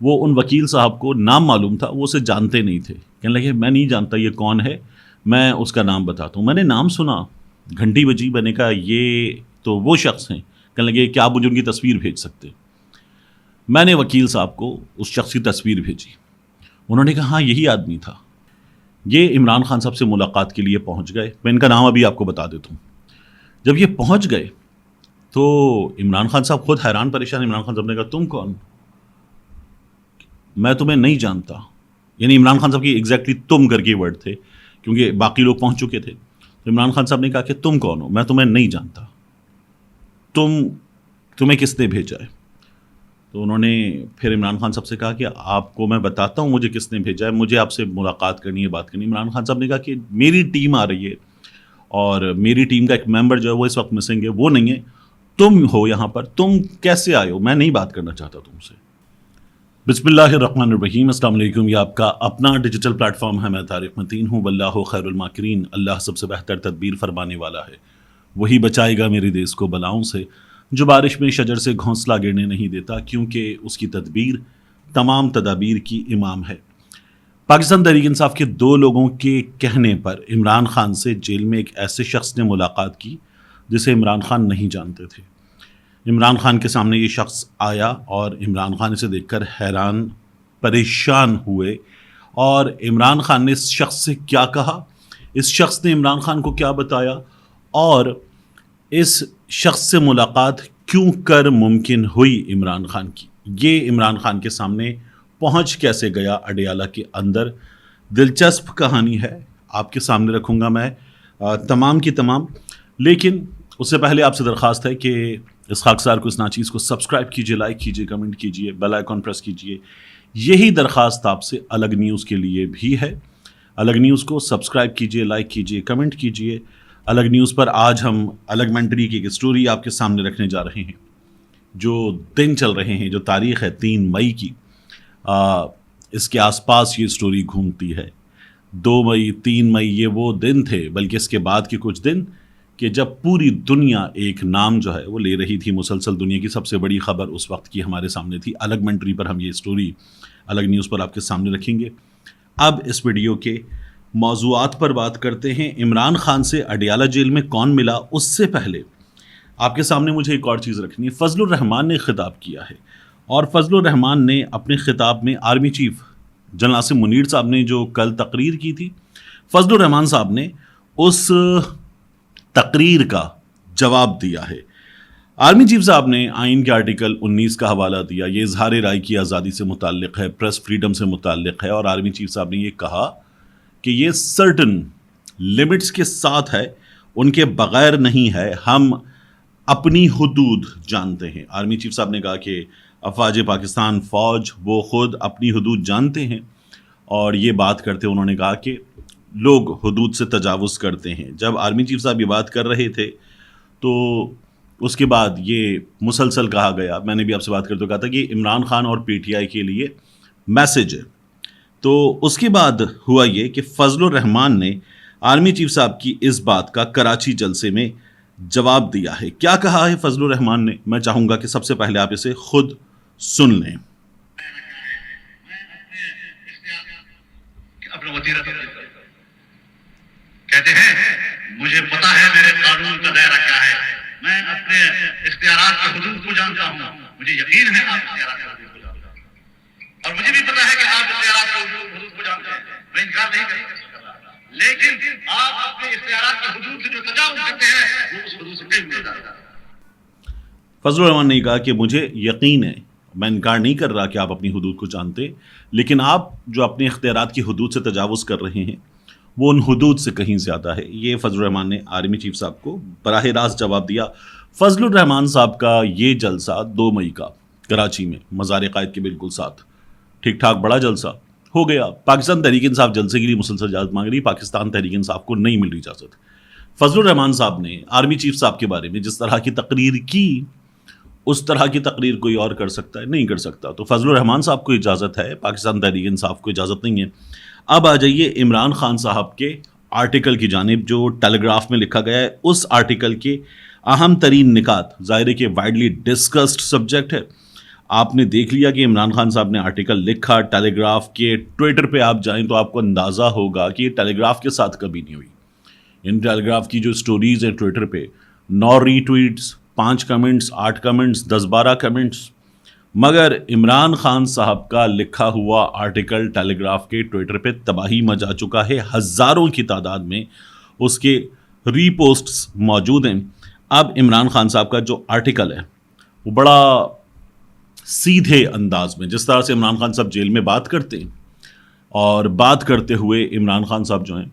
وہ ان وکیل صاحب کو نام معلوم تھا، وہ اسے جانتے نہیں تھے. کہنے لگے میں نہیں جانتا یہ کون ہے، میں اس کا نام بتاتا ہوں. میں نے نام سنا، گھنٹی بجی، میں نے کہا یہ تو وہ شخص ہیں. کہنے لگے کیا آپ مجھے ان کی تصویر بھیج سکتے؟ میں نے وکیل صاحب کو اس شخص کی تصویر بھیجی. انہوں نے کہا ہاں یہی آدمی تھا. یہ عمران خان صاحب سے ملاقات کے لیے پہنچ گئے. میں ان کا نام ابھی آپ کو بتا دیتا ہوں. جب یہ پہنچ گئے تو عمران خان صاحب خود حیران پریشان. عمران خان صاحب نے کہا تم کون؟ میں تمہیں نہیں جانتا. یعنی عمران خان صاحب کی ایگزیکٹلی تم کر کے ورڈ تھے، کیونکہ باقی لوگ پہنچ چکے تھے. تو عمران خان صاحب نے کہا کہ تم کون ہو؟ میں تمہیں نہیں جانتا. تمہیں کس نے بھیجا ہے؟ تو انہوں نے پھر عمران خان صاحب سے کہا کہ آپ کو میں بتاتا ہوں مجھے کس نے بھیجا ہے، مجھے آپ سے ملاقات کرنی ہے، بات کرنی ہے. عمران خان صاحب نے کہا کہ میری ٹیم آ رہی ہے اور میری ٹیم کا ایک ممبر جو ہے وہ اس وقت مسنگ ہے، وہ نہیں ہے، تم ہو یہاں پر، تم کیسے آئے ہو؟ میں نہیں بات کرنا چاہتا تم سے. بسم اللہ الرحمن الرحیم. السلام علیکم. یہ آپ کا اپنا ڈیجیٹل پلیٹ فارم ہے. میں طارق متین ہوں. واللہ خیر الماکرین. اللہ سب سے بہتر تدبیر فرمانے والا ہے. وہی بچائے گا میری دیس کو بلاؤں سے، جو بارش میں شجر سے گھونسلہ گرنے نہیں دیتا، کیونکہ اس کی تدبیر تمام تدابیر کی امام ہے. پاکستان تحریک انصاف کے 2 لوگوں کے کہنے پر عمران خان سے جیل میں ایک ایسے شخص نے ملاقات کی جسے عمران خان نہیں جانتے تھے. عمران خان کے سامنے یہ شخص آیا اور عمران خان اسے دیکھ کر حیران پریشان ہوئے. اور عمران خان نے اس شخص سے کیا کہا، اس شخص نے عمران خان کو کیا بتایا، اور اس شخص سے ملاقات کیوں کر ممکن ہوئی عمران خان کی، یہ عمران خان کے سامنے پہنچ کیسے گیا اڈیالہ کے اندر، دلچسپ کہانی ہے. آپ کے سامنے رکھوں گا میں تمام کی تمام. لیکن اس سے پہلے آپ سے درخواست ہے کہ اس خاکسار کو، اس ناچیز کو سبسکرائب کیجئے، لائک کیجئے، کمنٹ کیجئے، بیل آئیکن پریس کیجئے. یہی درخواست آپ سے الگ نیوز کے لیے بھی ہے. الگ نیوز کو سبسکرائب کیجئے، لائک کیجئے، کمنٹ کیجئے. الگ نیوز پر آج ہم الگ منٹری کی ایک اسٹوری آپ کے سامنے رکھنے جا رہے ہیں. جو دن چل رہے ہیں، جو تاریخ ہے 3 مئی کی، اس کے آس پاس یہ اسٹوری گھومتی ہے. 2 مئی 3 مئی یہ وہ دن تھے، بلکہ اس کے بعد کے کچھ دن، کہ جب پوری دنیا ایک نام جو ہے وہ لے رہی تھی. مسلسل دنیا کی سب سے بڑی خبر اس وقت کی ہمارے سامنے تھی. الگ منٹری پر ہم یہ اسٹوری الگ نیوز پر آپ کے سامنے رکھیں گے. اب اس ویڈیو کے موضوعات پر بات کرتے ہیں. عمران خان سے اڈیالہ جیل میں کون ملا، اس سے پہلے آپ کے سامنے مجھے ایک اور چیز رکھنی ہے. فضل الرحمان نے خطاب کیا ہے، اور فضل الرحمان نے اپنے خطاب میں army chief general Asim Munir صاحب نے جو کل تقریر کی تھی، فضل الرحمان صاحب نے اس تقریر کا جواب دیا ہے. آرمی چیف صاحب نے آئین کے آرٹیکل 19 کا حوالہ دیا. یہ اظہار رائے کی آزادی سے متعلق ہے، پریس فریڈم سے متعلق ہے. اور آرمی چیف صاحب نے یہ کہا کہ یہ سرٹن لمٹس کے ساتھ ہے، ان کے بغیر نہیں ہے. ہم اپنی حدود جانتے ہیں. آرمی چیف صاحب نے کہا کہ افواج پاکستان، فوج، وہ خود اپنی حدود جانتے ہیں. اور یہ بات کرتے انہوں نے کہا کہ لوگ حدود سے تجاوز کرتے ہیں. جب آرمی چیف صاحب یہ بات کر رہے تھے تو اس کے بعد یہ مسلسل کہا گیا، میں نے بھی آپ سے بات کرتے کہا تھا کہ عمران خان اور پی ٹی آئی کے لیے میسج ہے. تو اس کے بعد ہوا یہ کہ فضل الرحمان نے آرمی چیف صاحب کی اس بات کا کراچی جلسے میں جواب دیا ہے. کیا کہا ہے فضل الرحمان نے، میں چاہوں گا کہ سب سے پہلے آپ اسے خود سن لیں. کہتے ہیں مجھے پتا ہے میرے قانون کا دائرہ کیا ہے، میں اپنے اختیارات کی حدود کو جانتا ہوں. مجھے یقین ہے آپ اختیارات کی حدود کو جانتے ہیں، اور مجھے بھی پتا ہے کہ آپ اختیارات کی حدود کو جانتے ہیں. میں انکار نہیں کرتا، لیکن آپ اپنے اختیارات کی حدود سے جو تجاوز کرتے ہیں وہ اس حدود سے کہیں نہیں جاتا. فضل الرحمان نے کہا کہ مجھے یقین ہے، میں انکار نہیں کر رہا کہ آپ اپنی حدود کو جانتے، لیکن آپ جو اپنے اختیارات کی حدود سے تجاوز کر رہے ہیں وہ ان حدود سے کہیں زیادہ ہے. یہ فضل الرحمان نے آرمی چیف صاحب کو براہ راست جواب دیا. فضل الرحمان صاحب کا یہ جلسہ 2 مئی کا کراچی میں مزار قائد کے بالکل ساتھ ٹھیک ٹھاک بڑا جلسہ ہو گیا. پاکستان تحریک انصاف جلسے کے لیے مسلسل اجازت مانگ رہی، پاکستان تحریک انصاف کو نہیں مل رہی اجازت. فضل الرحمان صاحب نے آرمی چیف صاحب کے بارے میں جس طرح کی تقریر کی، اس طرح کی تقریر کوئی اور کر سکتا ہے؟ نہیں کر سکتا. تو فضل الرحمان صاحب کو اجازت ہے، پاکستان تحریک انصاف کو اجازت نہیں ہے. اب آ جائیے عمران خان صاحب کے آرٹیکل کی جانب جو ٹیلی گراف میں لکھا گیا ہے. اس آرٹیکل کے اہم ترین نکات، ظاہر ہے کہ وائڈلی ڈسکسڈ سبجیکٹ ہے. آپ نے دیکھ لیا کہ عمران خان صاحب نے آرٹیکل لکھا ٹیلی گراف کے ٹویٹر پہ آپ جائیں تو آپ کو اندازہ ہوگا کہ یہ ٹیلی گراف کے ساتھ کبھی نہیں ہوئی. ان ٹیلی گراف کی جو سٹوریز ہیں ٹویٹر پہ 9 ری ٹویٹس 5 کمنٹس 8 کمنٹس 10-12 کمنٹس، مگر عمران خان صاحب کا لکھا ہوا آرٹیکل ٹیلی گراف کے ٹویٹر پہ تباہی مچا چکا ہے. ہزاروں کی تعداد میں اس کے ری پوسٹس موجود ہیں. اب عمران خان صاحب کا جو آرٹیکل ہے وہ بڑا سیدھے انداز میں، جس طرح سے عمران خان صاحب جیل میں بات کرتے ہیں، اور بات کرتے ہوئے عمران خان صاحب جو ہیں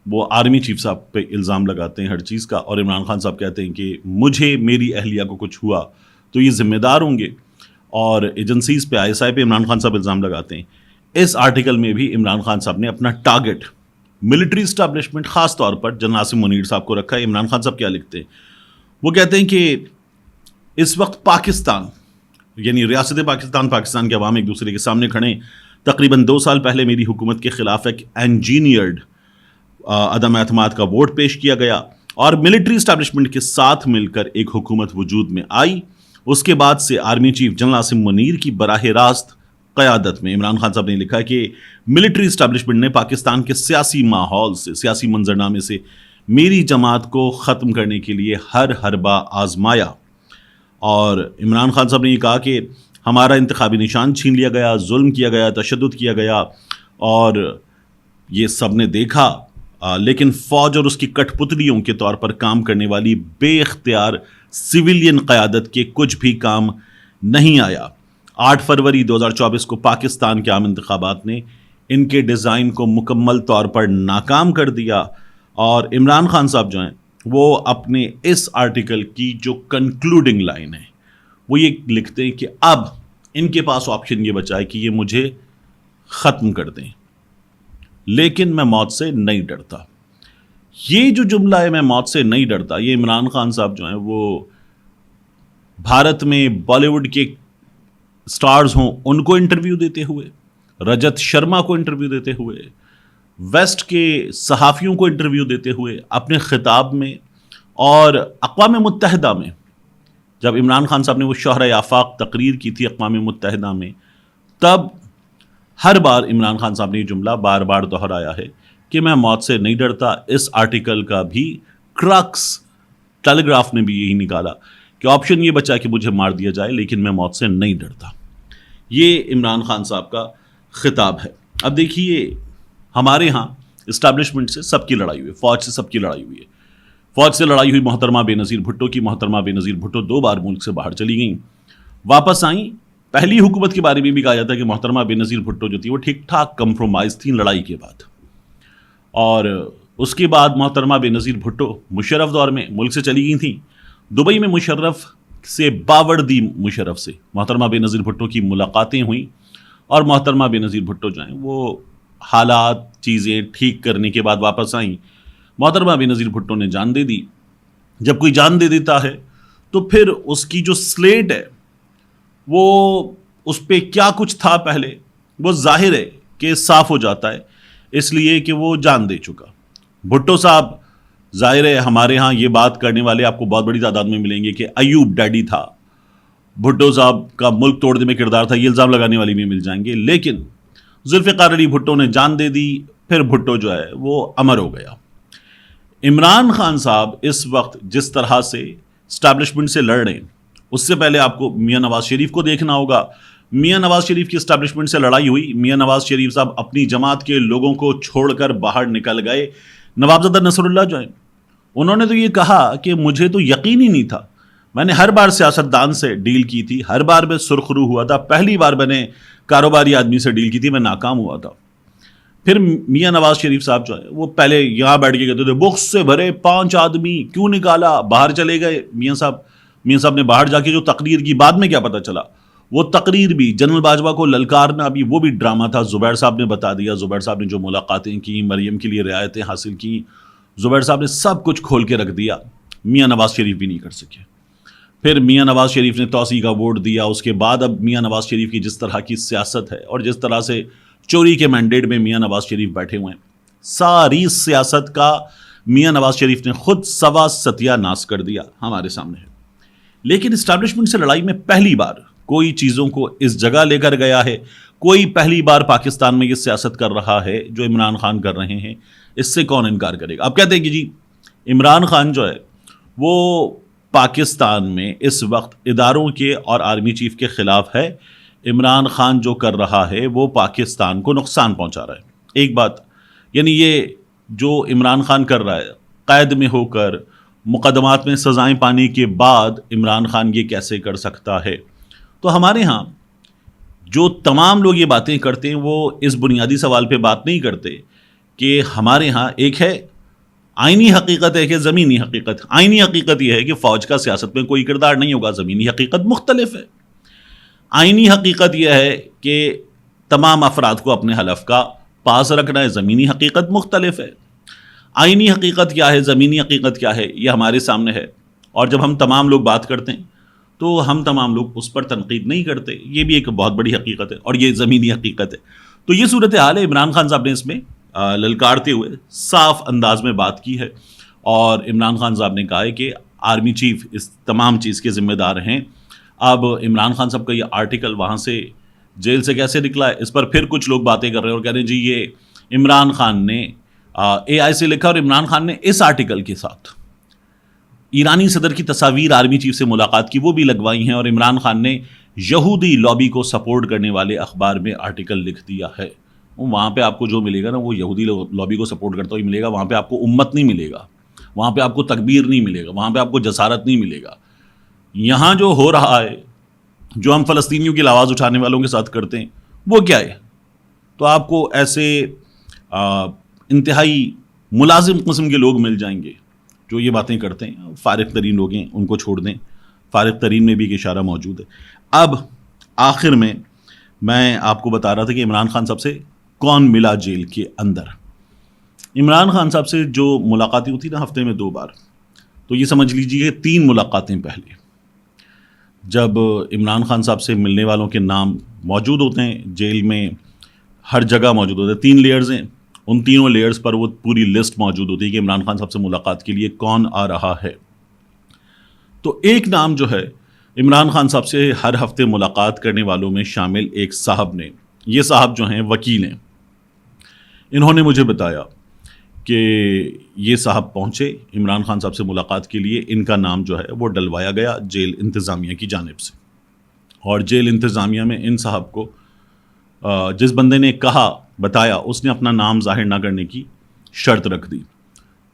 وہ آرمی چیف صاحب پہ الزام لگاتے ہیں ہر چیز کا، اور عمران خان صاحب کہتے ہیں کہ مجھے میری اہلیہ کو کچھ ہوا تو یہ ذمہ دار ہوں گے، اور ایجنسیز پہ ISI پہ عمران خان صاحب الزام لگاتے ہیں. اس آرٹیکل میں بھی عمران خان صاحب نے اپنا ٹارگٹ ملٹری اسٹیبلشمنٹ خاص طور پر جنرل عاصم منیر صاحب کو رکھا ہے. عمران خان صاحب کیا لکھتے ہیں؟ وہ کہتے ہیں کہ اس وقت پاکستان یعنی ریاست پاکستان کے عوام ایک دوسرے کے سامنے کھڑے ہیں. تقریباً 2 سال پہلے میری حکومت کے خلاف ایک انجینئرڈ عدم اعتماد کا ووٹ پیش کیا گیا اور ملٹری اسٹیبلشمنٹ کے ساتھ مل کر ایک حکومت وجود میں آئی. اس کے بعد سے army chief general Asim Munir کی براہ راست قیادت میں عمران خان صاحب نے لکھا کہ ملٹری اسٹیبلشمنٹ نے پاکستان کے سیاسی ماحول سے، سیاسی منظرنامے سے میری جماعت کو ختم کرنے کے لیے ہر حربہ آزمایا. اور عمران خان صاحب نے یہ کہا کہ ہمارا انتخابی نشان چھین لیا گیا، ظلم کیا گیا، تشدد کیا گیا، اور یہ سب نے دیکھا، لیکن فوج اور اس کی کٹ پتلیوں کے طور پر کام کرنے والی بے اختیار سویلین قیادت کے کچھ بھی کام نہیں آیا. 8 فروری 2024 کو پاکستان کے عام انتخابات نے ان کے ڈیزائن کو مکمل طور پر ناکام کر دیا. اور عمران خان صاحب جو ہیں وہ اپنے اس آرٹیکل کی جو کنکلوڈنگ لائن ہے وہ یہ لکھتے ہیں کہ اب ان کے پاس آپشن یہ بچا ہے کہ یہ مجھے ختم کر دیں، لیکن میں موت سے نہیں ڈرتا. یہ جو جملہ ہے، میں موت سے نہیں ڈرتا، یہ عمران خان صاحب جو ہیں وہ بھارت میں بالی ووڈ کے سٹارز ہوں ان کو انٹرویو دیتے ہوئے، رجت شرما کو انٹرویو دیتے ہوئے، ویسٹ کے صحافیوں کو انٹرویو دیتے ہوئے اپنے خطاب میں، اور اقوام متحدہ میں جب عمران خان صاحب نے وہ شہرۂ آفاق تقریر کی تھی اقوام متحدہ میں، تب ہر بار عمران خان صاحب نے یہ جملہ بار بار دہرایا ہے کہ میں موت سے نہیں ڈرتا. اس آرٹیکل کا بھی کرکس ٹیلی گراف نے بھی یہی نکالا کہ آپشن یہ بچا کہ مجھے مار دیا جائے لیکن میں موت سے نہیں ڈرتا. یہ عمران خان صاحب کا خطاب ہے. اب دیکھیے، ہمارے ہاں اسٹیبلشمنٹ سے سب کی لڑائی ہوئی، فوج سے سب کی لڑائی ہوئی ہے. فوج سے لڑائی ہوئی محترمہ بے نظیر بھٹو کی. محترمہ بے نظیر بھٹو 2 بار ملک سے باہر چلی گئیں، واپس آئیں. پہلی حکومت کے بارے میں بھی کہا جاتا ہے کہ محترمہ بے نظیر بھٹو جو تھی وہ ٹھیک ٹھاک کمپرومائز تھیں لڑائی کے بعد، اور اس کے بعد محترمہ بے نظیر بھٹو مشرف دور میں ملک سے چلی گئی تھیں. دبئی میں مشرف سے باوردی مشرف سے محترمہ بے نظیر بھٹو کی ملاقاتیں ہوئیں، اور محترمہ بے نظیر بھٹو جو ہیں وہ حالات چیزیں ٹھیک کرنے کے بعد واپس آئیں. محترمہ بے نظیر بھٹو نے جان دے دی. جب کوئی جان دے دیتا ہے تو پھر اس کی جو سلیٹ ہے وہ اس پہ کیا کچھ تھا پہلے وہ ظاہر ہے کہ صاف ہو جاتا ہے، اس لیے کہ وہ جان دے چکا. بھٹو صاحب ظاہر ہے ہمارے ہاں یہ بات کرنے والے آپ کو بہت بڑی تعداد میں ملیں گے کہ ایوب ڈیڈی تھا، بھٹو صاحب کا ملک توڑنے میں کردار تھا، یہ الزام لگانے والی بھی مل جائیں گے. لیکن ذوالفقار علی بھٹو نے جان دے دی، پھر بھٹو جو ہے وہ امر ہو گیا. عمران خان صاحب اس وقت جس طرح سے اسٹیبلشمنٹ سے لڑ رہے ہیں، اس سے پہلے آپ کو میاں نواز شریف کو دیکھنا ہوگا. میاں نواز شریف کی اسٹیبلشمنٹ سے لڑائی ہوئی، میاں نواز شریف صاحب اپنی جماعت کے لوگوں کو چھوڑ کر باہر نکل گئے. نوابزادہ نصر اللہ جو ہیں انہوں نے تو یہ کہا کہ مجھے تو یقین ہی نہیں تھا، میں نے ہر بار سیاستدان سے ڈیل کی تھی، ہر بار میں سرخ رو ہوا تھا، پہلی بار میں نے کاروباری آدمی سے ڈیل کی تھی، میں ناکام ہوا تھا. پھر میاں نواز شریف صاحب جو ہے وہ پہلے یہاں بیٹھ کے کہتے تھے بخس سے بھرے 5 آدمی کیوں نکالا، باہر چلے گئے. میاں صاحب نے باہر جا کے جو تقریر کی، بعد میں کیا پتہ چلا وہ تقریر بھی جنرل باجوہ کو للکارنا بھی وہ بھی ڈرامہ تھا. زبیر صاحب نے بتا دیا، زبیر صاحب نے جو ملاقاتیں کی، مریم کے لیے رعایتیں حاصل کی، زبیر صاحب نے سب کچھ کھول کے رکھ دیا. میاں نواز شریف بھی نہیں کر سکے. پھر میاں نواز شریف نے توسیع کا ووٹ دیا. اس کے بعد اب میاں نواز شریف کی جس طرح کی سیاست ہے اور جس طرح سے چوری کے مینڈیٹ میں میاں نواز شریف بیٹھے ہوئے ہیں، ساری سیاست کا میاں نواز شریف نے خود سوا ستیہ ناس کر دیا ہمارے سامنے ہے. لیکن اسٹیبلشمنٹ سے لڑائی میں پہلی بار کوئی چیزوں کو اس جگہ لے کر گیا ہے. کوئی پہلی بار پاکستان میں یہ سیاست کر رہا ہے جو عمران خان کر رہے ہیں. اس سے کون انکار کرے گا؟ آپ کہتے ہیں کہ جی عمران خان جو ہے وہ پاکستان میں اس وقت اداروں کے اور آرمی چیف کے خلاف ہے. عمران خان جو کر رہا ہے وہ پاکستان کو نقصان پہنچا رہا ہے. ایک بات یعنی یہ جو عمران خان کر رہا ہے قید میں ہو کر مقدمات میں سزائیں پانے کے بعد عمران خان یہ کیسے کر سکتا ہے؟ تو ہمارے ہاں جو تمام لوگ یہ باتیں کرتے ہیں وہ اس بنیادی سوال پہ بات نہیں کرتے کہ ہمارے ہاں ایک ہے آئینی حقیقت ہے کہ زمینی حقیقت. آئینی حقیقت یہ ہے کہ فوج کا سیاست میں کوئی کردار نہیں ہوگا. زمینی حقیقت مختلف ہے. آئینی حقیقت یہ ہے کہ تمام افراد کو اپنے حلف کا پاس رکھنا ہے. زمینی حقیقت مختلف ہے. آئینی حقیقت کیا ہے، زمینی حقیقت کیا ہے، یہ ہمارے سامنے ہے. اور جب ہم تمام لوگ بات کرتے ہیں تو ہم تمام لوگ اس پر تنقید نہیں کرتے. یہ بھی ایک بہت بڑی حقیقت ہے اور یہ زمینی حقیقت ہے. تو یہ صورتحال ہے. عمران خان صاحب نے اس میں للکارتے ہوئے صاف انداز میں بات کی ہے اور عمران خان صاحب نے کہا ہے کہ آرمی چیف اس تمام چیز کے ذمہ دار ہیں. اب عمران خان صاحب کا یہ آرٹیکل وہاں سے جیل سے کیسے نکلا ہے اس پر پھر کچھ لوگ باتیں کر رہے ہیں اور کہہ رہے ہیں جی یہ عمران خان نے اے آئی سے لکھا اور عمران خان نے اس آرٹیکل کے ساتھ ایرانی صدر کی تصاویر آرمی چیف سے ملاقات کی وہ بھی لگوائی ہیں اور عمران خان نے یہودی لابی کو سپورٹ کرنے والے اخبار میں آرٹیکل لکھ دیا ہے. وہاں پہ آپ کو جو ملے گا نا وہ یہودی لابی کو سپورٹ کرتا ہی ملے گا. وہاں پہ آپ کو امت نہیں ملے گا, وہاں پہ آپ کو تکبیر نہیں ملے گا, وہاں پہ آپ کو جسارت نہیں ملے گا. یہاں جو ہو رہا ہے, جو ہم فلسطینیوں کی آواز اٹھانے والوں کے ساتھ کرتے ہیں, وہ کیا ہے؟ تو آپ کو ایسے انتہائی ملازم قسم کے لوگ مل جائیں گے جو یہ باتیں کرتے ہیں. فارغ ترین لوگ ہیں, ان کو چھوڑ دیں. فارغ ترین میں بھی ایک اشارہ موجود ہے. اب آخر میں آپ کو بتا رہا تھا کہ عمران خان صاحب سے کون ملا جیل کے اندر. عمران خان صاحب سے جو ملاقاتیں ہوتی نا ہفتے میں 2 بار, تو یہ سمجھ لیجیے 3 ملاقاتیں پہلے جب عمران خان صاحب سے ملنے والوں کے نام موجود ہوتے ہیں جیل میں, ہر جگہ موجود ہوتے ہیں. 3 لیئرز ہیں, ان تینوں لیئرز پر وہ پوری لسٹ موجود ہوتی ہے کہ عمران خان صاحب سے ملاقات کے لیے کون آ رہا ہے. تو ایک نام جو ہے عمران خان صاحب سے ہر ہفتے ملاقات کرنے والوں میں شامل ایک صاحب نے, یہ صاحب جو ہیں وکیل ہیں, انہوں نے مجھے بتایا کہ یہ صاحب پہنچے عمران خان صاحب سے ملاقات کے لیے. ان کا نام جو ہے وہ ڈلوایا گیا جیل انتظامیہ کی جانب سے, اور جیل انتظامیہ میں ان صاحب کو جس بندے نے بتایا اس نے اپنا نام ظاہر نہ کرنے کی شرط رکھ دی.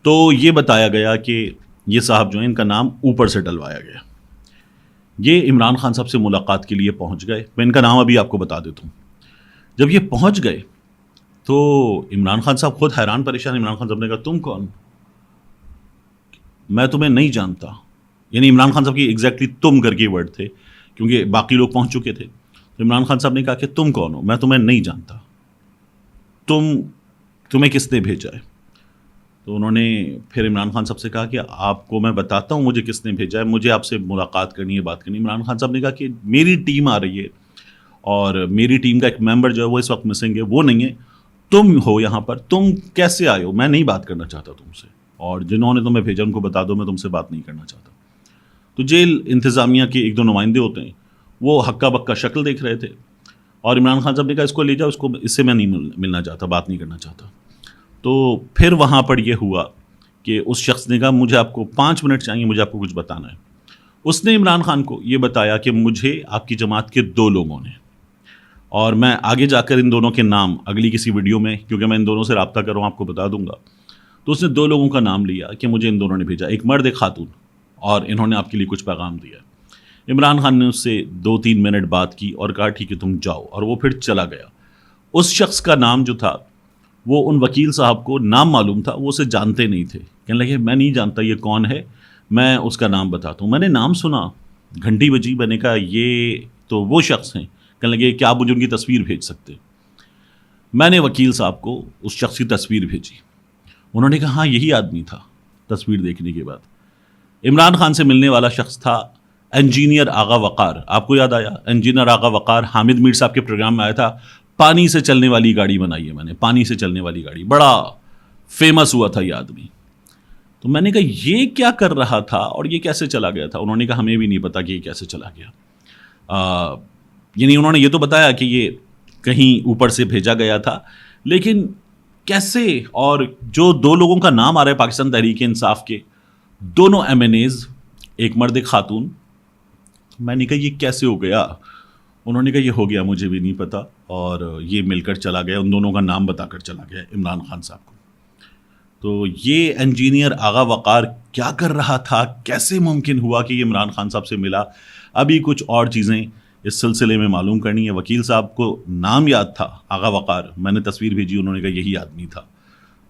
تو یہ بتایا گیا کہ یہ صاحب جو ہیں ان کا نام اوپر سے ڈلوایا گیا. یہ عمران خان صاحب سے ملاقات کے لیے پہنچ گئے. میں ان کا نام ابھی آپ کو بتا دیتا ہوں. جب یہ پہنچ گئے تو عمران خان صاحب خود حیران پریشان. عمران خان صاحب نے کہا تم کون؟ میں تمہیں نہیں جانتا. یعنی عمران خان صاحب کی ایگزیکٹلی تم کر کے ورڈ تھے کیونکہ باقی لوگ پہنچ چکے تھے. تو عمران خان صاحب نے کہا کہ تم کون ہو؟ میں تمہیں نہیں جانتا. تمہیں کس نے بھیجا ہے؟ تو انہوں نے پھر عمران خان صاحب سے کہا کہ آپ کو میں بتاتا ہوں مجھے کس نے بھیجا ہے, مجھے آپ سے ملاقات کرنی ہے, بات کرنی ہے. عمران خان صاحب نے کہا کہ میری ٹیم آ رہی ہے اور میری ٹیم کا ایک ممبر جو ہے وہ اس وقت مسنگ ہے, وہ نہیں ہے. تم ہو یہاں پر, تم کیسے آئے ہو؟ میں نہیں بات کرنا چاہتا تم سے, اور جنہوں نے تمہیں بھیجا ان کو بتا دو میں تم سے بات نہیں کرنا چاہتا. تو جیل انتظامیہ کے 1-2 نمائندے ہوتے ہیں, وہ ہکا بکا شکل دیکھ رہے تھے, اور عمران خان صاحب نے کہا اس کو لے جاؤ, اس سے میں نہیں ملنا چاہتا, بات نہیں کرنا چاہتا. تو پھر وہاں پر یہ ہوا کہ اس شخص نے کہا مجھے آپ کو 5 منٹ چاہیے, مجھے آپ کو کچھ بتانا ہے. اس نے عمران خان کو یہ بتایا کہ مجھے آپ کی جماعت کے 2 لوگوں نے, اور میں آگے جا کر ان دونوں کے نام اگلی کسی ویڈیو میں, کیونکہ میں ان دونوں سے رابطہ کر رہا ہوں, آپ کو بتا دوں گا. تو اس نے 2 لوگوں کا نام لیا کہ مجھے ان دونوں نے بھیجا, ایک مرد ایک خاتون, اور انہوں نے آپ کے لیے کچھ پیغام دیا. عمران خان نے اس سے 2-3 منٹ بات کی اور کہا ٹھیک ہے تم جاؤ, اور وہ پھر چلا گیا. اس شخص کا نام جو تھا وہ ان وکیل صاحب کو نام معلوم تھا, وہ اسے جانتے نہیں تھے. کہنے لگے میں نہیں جانتا یہ کون ہے, میں اس کا نام بتاتا ہوں. میں نے نام سنا, گھنٹی بجی, میں نے کہا یہ تو وہ شخص ہیں. کہنے لگے کیا آپ مجھے ان کی تصویر بھیج سکتے؟ میں نے وکیل صاحب کو اس شخص کی تصویر بھیجی. انہوں نے کہا ہاں یہی آدمی تھا. تصویر دیکھنے کے بعد عمران خان سے ملنے والا شخص تھا انجینئر آغا وقار. آپ کو یاد آیا انجینئر آغا وقار حامد میر صاحب کے پروگرام میں آیا تھا, پانی سے چلنے والی گاڑی بنائی ہے میں نے, پانی سے چلنے والی گاڑی, بڑا فیمس ہوا تھا یہ آدمی. تو میں نے کہا یہ کیا کر رہا تھا اور یہ کیسے چلا گیا تھا؟ انہوں نے کہا ہمیں بھی نہیں پتا کہ یہ کیسے چلا گیا. یعنی انہوں نے یہ تو بتایا کہ یہ کہیں اوپر سے بھیجا گیا تھا، لیکن کیسے؟ اور جو دو لوگوں کا نام آ رہا ہے پاکستان تحریک انصاف کے، دونوں ایم این ایز، ایک مرد ایک خاتون، میں نے کہا یہ کیسے ہو گیا؟ انہوں نے کہا یہ ہو گیا، مجھے بھی نہیں پتا، اور یہ مل کر چلا گیا، ان دونوں کا نام بتا کر چلا گیا عمران خان صاحب کو۔ تو یہ انجینئر آغا وقار کیا کر رہا تھا؟ کیسے ممکن ہوا کہ یہ عمران خان صاحب سے ملا؟ ابھی کچھ اور چیزیں اس سلسلے میں معلوم کرنی ہے۔ وکیل صاحب کو نام یاد تھا آغا وقار، میں نے تصویر بھیجی، انہوں نے کہا یہی آدمی تھا۔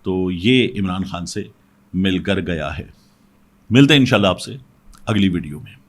تو یہ عمران خان سے مل کر گیا ہے۔ ملتے ہیں انشاءاللہ آپ سے اگلی ویڈیو میں۔